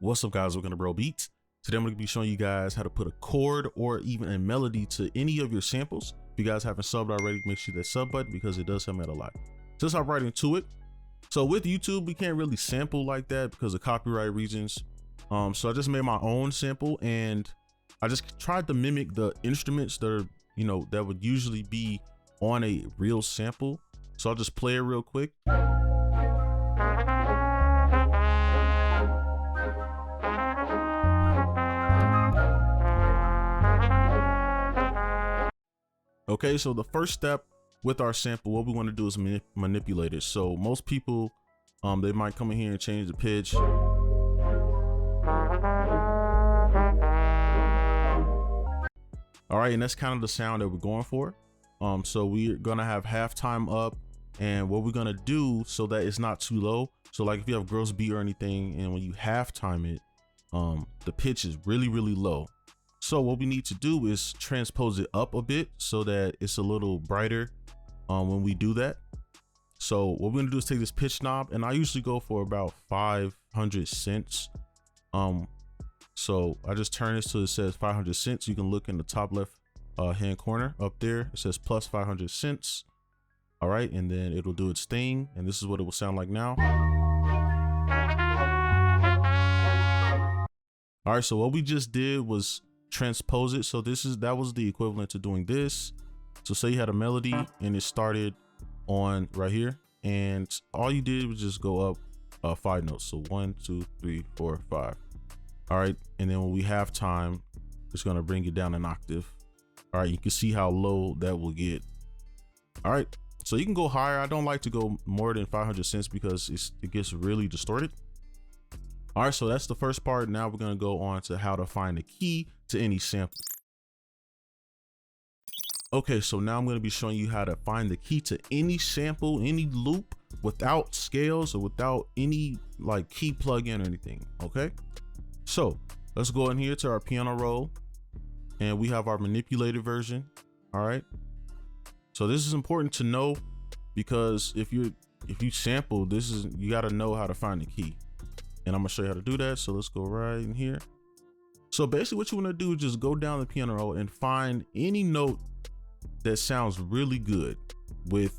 What's up, guys? Welcome to Bro Beats. Today I'm going to be showing you guys how to put a chord or even a melody to any of your samples. If you guys haven't subbed already, make sure that sub button because it does help me out a lot. So let's hop right into it. So with YouTube, we can't really sample like that because of copyright reasons. So I just made my own sample and I just tried to mimic the instruments that are, that would usually be on a real sample. So I'll just play it real quick. Okay, so the first step with our sample, what we want to do is manipulate it. So most people, they might come in here and change the pitch. All right, and that's kind of the sound that we're going for. So we're gonna have halftime up, and what we're gonna do so that it's not too low. So like if you have gross beat or anything, and when you halftime it, the pitch is really, really low. So what we need to do is transpose it up a bit so that it's a little brighter when we do that. So what we're gonna do is take this pitch knob, and I usually go for about 500 cents. So I just turn this till it says 500 cents. You can look in the top left hand corner up there. It says plus 500 cents. All right, and then it'll do its thing, and this is what it will sound like now. All right, so what we just did was transpose it. So that was the equivalent to doing this. So say you had a melody and it started on right here, and all you did was just go up 5 notes. So 1, 2, 3, 4, 5. All right, and then when we have time, it's gonna bring it down an octave. All right, you can see how low that will get. All right, so you can go higher. I don't like to go more than 500 cents because it gets really distorted. All right, so that's the first part. Now we're gonna go on to how to find the key to any sample. Okay, so now I'm gonna be showing you how to find the key to any sample, any loop, without scales or without any like key plugin or anything, okay? So let's go in here to our piano roll, and we have our manipulated version. All right, so this is important to know because if you sample, you got to know how to find the key, and I'm gonna show you how to do that. So let's go right in here. So basically what you want to do is just go down the piano roll and find any note that sounds really good with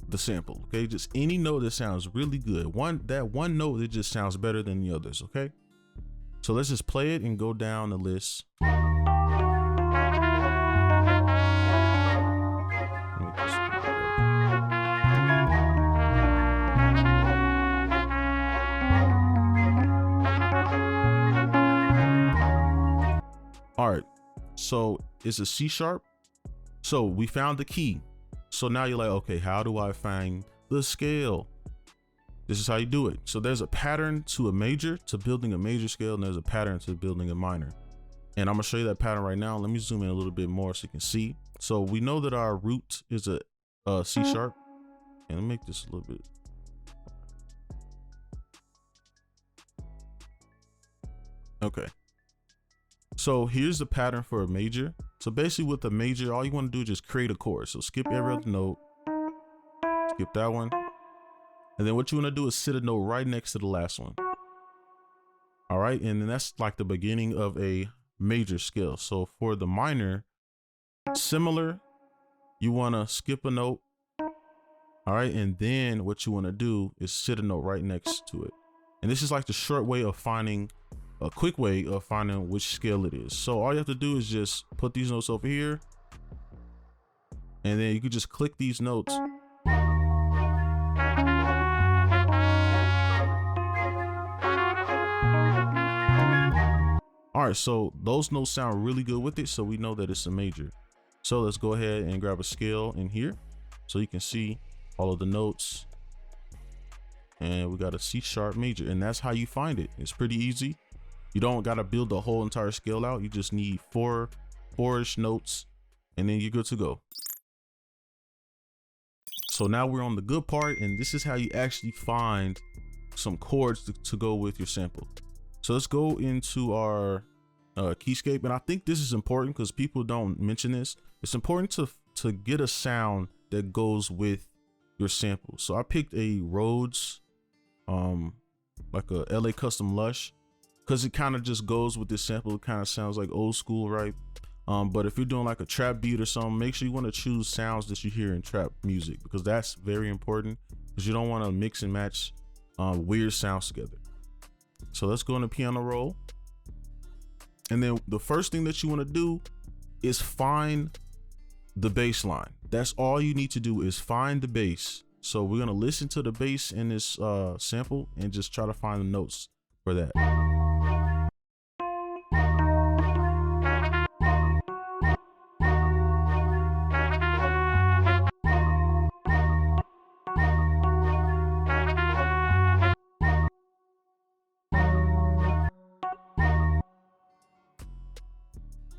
the sample. Okay, just any note that sounds really good. That one note that just sounds better than the others. Okay, so let's just play it and go down the list. All right, so it's a C sharp. So we found the key. So now you're like, okay, how do I find the scale? This is how you do it. So there's a pattern to a major, to building a major scale, and there's a pattern to building a minor. And I'm gonna show you that pattern right now. Let me zoom in a little bit more so you can see. So we know that our root is a C sharp. And let me make this a little bit. Okay. So here's the pattern for a major. So basically with a major, all you want to do is just create a chord. So skip every other note, skip that one. And then what you want to do is sit a note right next to the last one. All right, and then that's like the beginning of a major scale. So for the minor, similar, you want to skip a note. All right, and then what you want to do is sit a note right next to it. And this is like the short way of finding, a quick way of finding which scale it is. So all you have to do is just put these notes over here, and then you can just click these notes. All right, so those notes sound really good with it, so we know that it's a major. So let's go ahead and grab a scale in here so you can see all of the notes. And we got a C sharp major, and that's how you find it. It's pretty easy. You don't got to build the whole entire scale out. You just need four-ish notes, and then you're good to go. So now we're on the good part, and this is how you actually find some chords to go with your sample. So let's go into our keyscape, and I think this is important because people don't mention this. It's important to get a sound that goes with your sample. So I picked a Rhodes, like a LA Custom Lush, because it kind of just goes with this sample. It kind of sounds like old school, right? But if you're doing like a trap beat or something, make sure you want to choose sounds that you hear in trap music, because that's very important, because you don't want to mix and match weird sounds together. So let's go in the piano roll. And then the first thing that you want to do is find the bass line. That's all you need to do, is find the bass. So we're going to listen to the bass in this sample and just try to find the notes for that.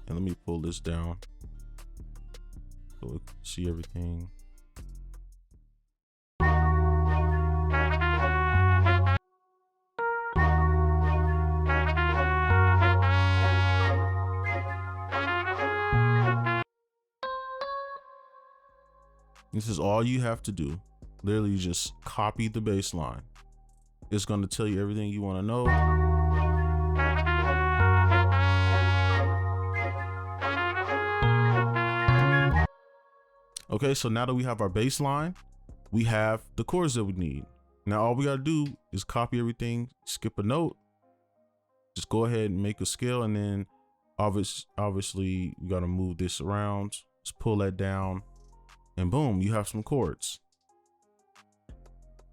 And let me pull this down so we can see everything. This is all you have to do. Literally just copy the bass line. It's going to tell you everything you want to know. Okay, so now that we have our bass line, we have the chords that we need. Now all we gotta do is copy everything, skip a note, just go ahead and make a scale, and then obviously you gotta move this around, just pull that down, and boom, you have some chords.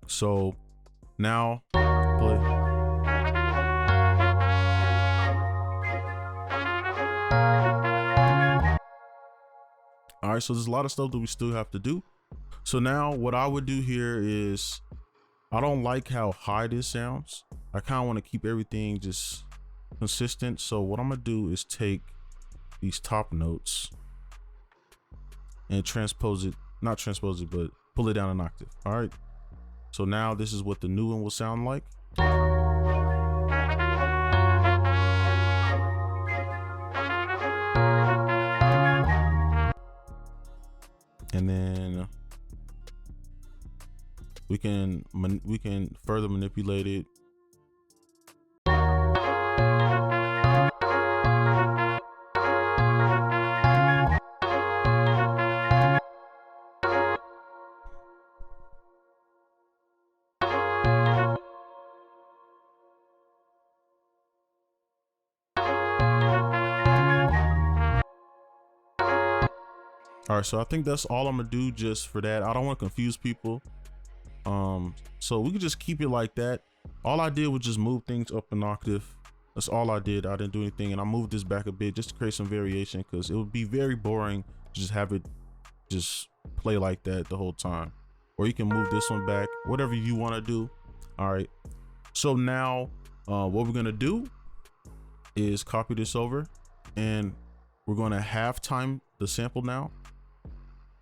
So now play. All right, so there's a lot of stuff that we still have to do. So now what I would do here is, I don't like how high this sounds. I kind of want to keep everything just consistent. So what I'm gonna do is take these top notes and not transpose it, but pull it down an octave. All right. So now this is what the new one will sound like. And then we can further manipulate it. All right, so I think that's all I'm gonna do just for that. I don't want to confuse people. So we can just keep it like that. All I did was just move things up an octave. That's all I did. I didn't do anything, and I moved this back a bit just to create some variation, because it would be very boring to just have it just play like that the whole time. Or you can move this one back, whatever you want to do. All right, so now what we're gonna do is copy this over, and we're going to halftime the sample now.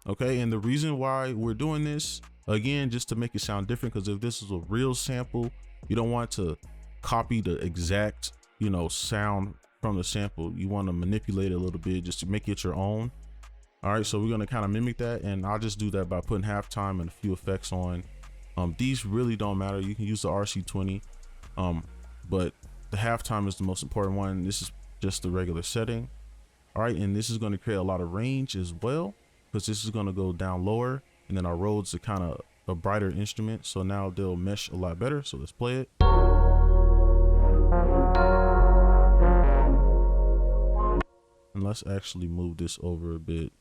Okay, and the reason why we're doing this, again, just to make it sound different, because if this is a real sample, you don't want to copy the exact, sound from the sample. You want to manipulate it a little bit just to make it your own. All right, so we're going to kind of mimic that, and I'll just do that by putting halftime and a few effects on. These really don't matter. You can use the RC20, but the halftime is the most important one. This is just the regular setting. All right, and this is going to create a lot of range as well, because this is going to go down lower, and then our Rhodes are kind of a brighter instrument, so now they'll mesh a lot better. So let's play it. And let's actually move this over a bit.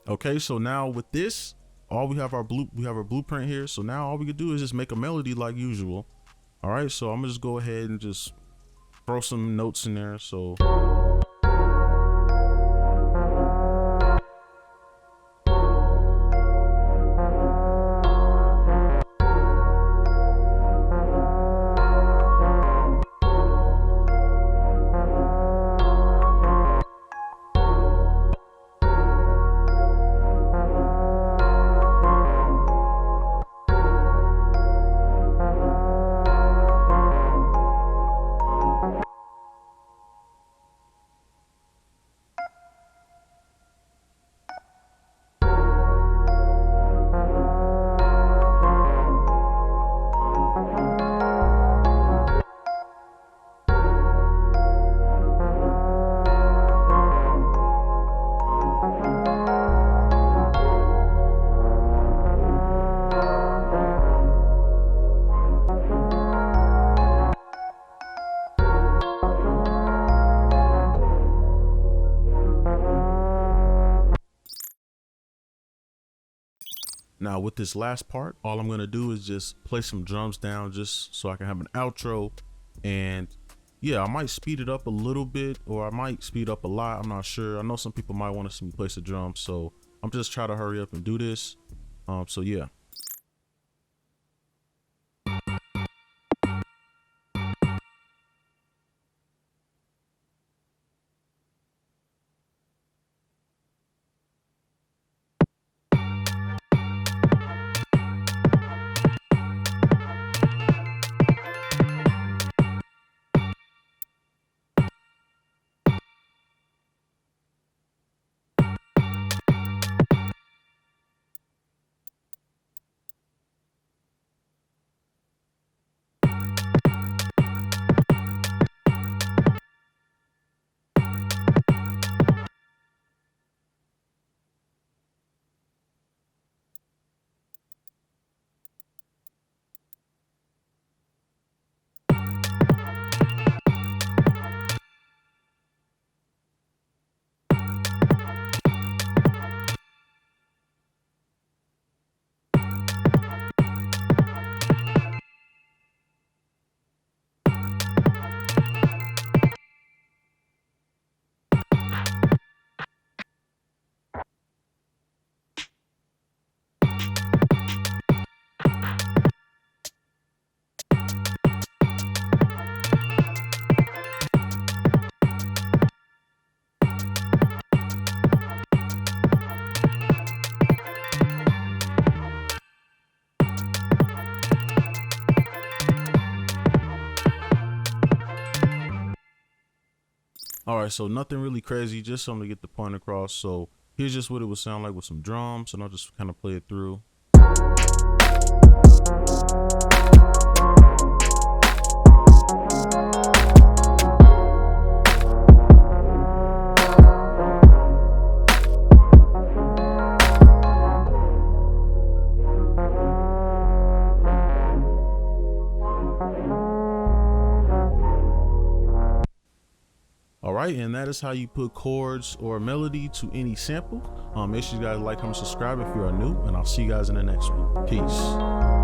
Okay, so now with this, we have our blueprint here. So now all we can do is just make a melody like usual. All right, so I'm gonna just go ahead and just throw some notes in there. So Now with this last part, all I'm gonna do is just play some drums down just so I can have an outro. And yeah, I might speed it up a little bit, or I might speed up a lot. I'm not sure. I know some people might want to see me play some drums, so I'm just trying to hurry up and do this. So yeah. All right, so nothing really crazy, just something to get the point across. So here's just what it would sound like with some drums, and I'll just kind of play it through. All right, and that is how you put chords or a melody to any sample. Make sure you guys like, comment, subscribe if you are new, and I'll see you guys in the next one. Peace.